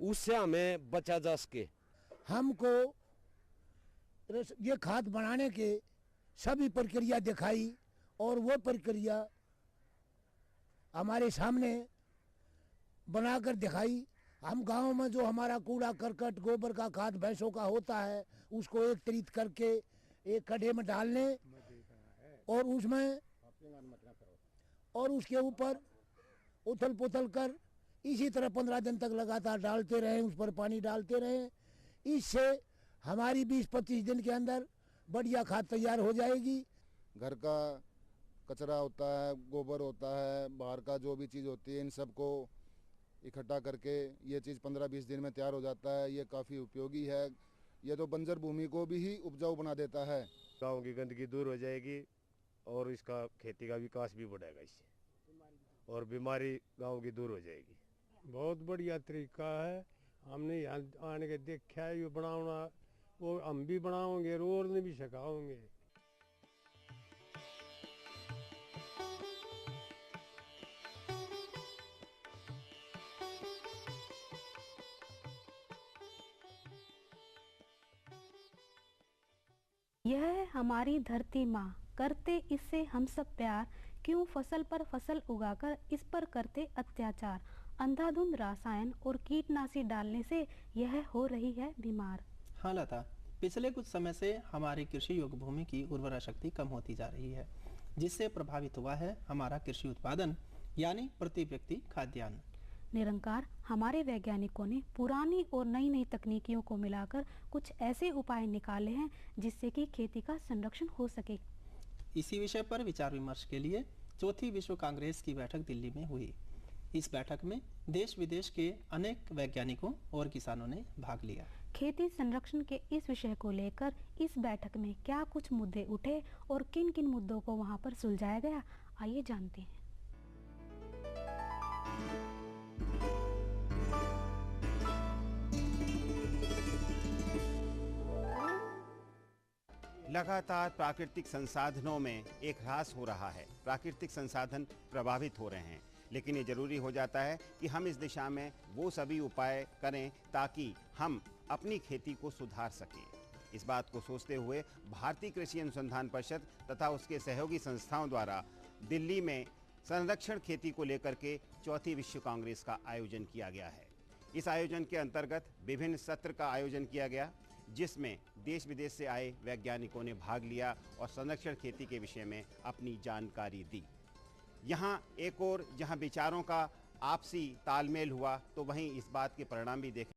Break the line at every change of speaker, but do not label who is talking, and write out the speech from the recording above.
उससे हमें बचा जा सके।
हमको ये खाद बनाने के सभी प्रक्रिया दिखाई और वो प्रक्रिया हमारे सामने बनाकर दिखाई। हम गांव में जो हमारा कूड़ा करकट गोबर का खाद भैंसों का होता है उसको एकत्रित करके एक गड्ढे में डालने और उसमें और उसके ऊपर उथल पुथल कर इसी तरह 15 दिन तक लगातार डालते रहें, उस पर पानी डालते रहें। इससे हमारी 20-25 दिन के अंदर बढ़िया खाद तैयार हो जाएगी।
घर का कचरा होता है, गोबर होता है, बाहर का जो भी चीज़ होती है, इन सबको इकट्ठा करके ये चीज़ 15-20 दिन में तैयार हो जाता है। ये काफ़ी उपयोगी है। ये तो बंजर भूमि को भी ही उपजाऊ बना देता है।
गांव की गंदगी दूर हो जाएगी और इसका खेती का विकास भी बढ़ेगा इससे, और बीमारी गांव की दूर हो जाएगी।
बहुत बढ़िया तरीका है। हमने यहाँ आने के देखा है ये बनाना, वो हम भी बनाओगे और ने भी सिखाओगे।
यह है हमारी धरती माँ, करते इससे हम सब प्यार, क्यों फसल पर फसल उगाकर इस पर करते अत्याचार। अंधाधुंध रसायन और कीटनाशी डालने से यह हो रही है बीमार।
हाँ लता, पिछले कुछ समय से हमारी कृषि योग्य भूमि की उर्वरा शक्ति कम होती जा रही है, जिससे प्रभावित हुआ है हमारा कृषि उत्पादन यानी प्रति व्यक्ति खाद्यान्न।
निरंकार हमारे वैज्ञानिकों ने पुरानी और नई नई तकनीकियों को मिलाकर कुछ ऐसे उपाय निकाले हैं जिससे कि खेती का संरक्षण हो सके।
इसी विषय पर विचार विमर्श के लिए चौथी विश्व कांग्रेस की बैठक दिल्ली में हुई। इस बैठक में देश विदेश के अनेक वैज्ञानिकों और किसानों ने भाग लिया।
खेती संरक्षण के इस विषय को लेकर इस बैठक में क्या कुछ मुद्दे उठे और किन किन मुद्दों को वहां पर सुलझाया गया, आइए जानते हैं।
लगातार प्राकृतिक संसाधनों में एक ह्रास हो रहा है। प्राकृतिक संसाधन प्रभावित हो रहे हैं, लेकिन ये जरूरी हो जाता है कि हम इस दिशा में वो सभी उपाय करें ताकि हम अपनी खेती को सुधार सकें। इस बात को सोचते हुए भारतीय कृषि अनुसंधान परिषद तथा उसके सहयोगी संस्थाओं द्वारा दिल्ली में संरक्षण खेती को लेकर के चौथी विश्व कांग्रेस का आयोजन किया गया है। इस आयोजन के अंतर्गत विभिन्न सत्र का आयोजन किया गया, जिसमें देश विदेश से आए वैज्ञानिकों ने भाग लिया और संरक्षण खेती के विषय में अपनी जानकारी दी। यहाँ एक और जहाँ विचारों का आपसी तालमेल हुआ, तो वहीं इस बात के परिणाम भी देखे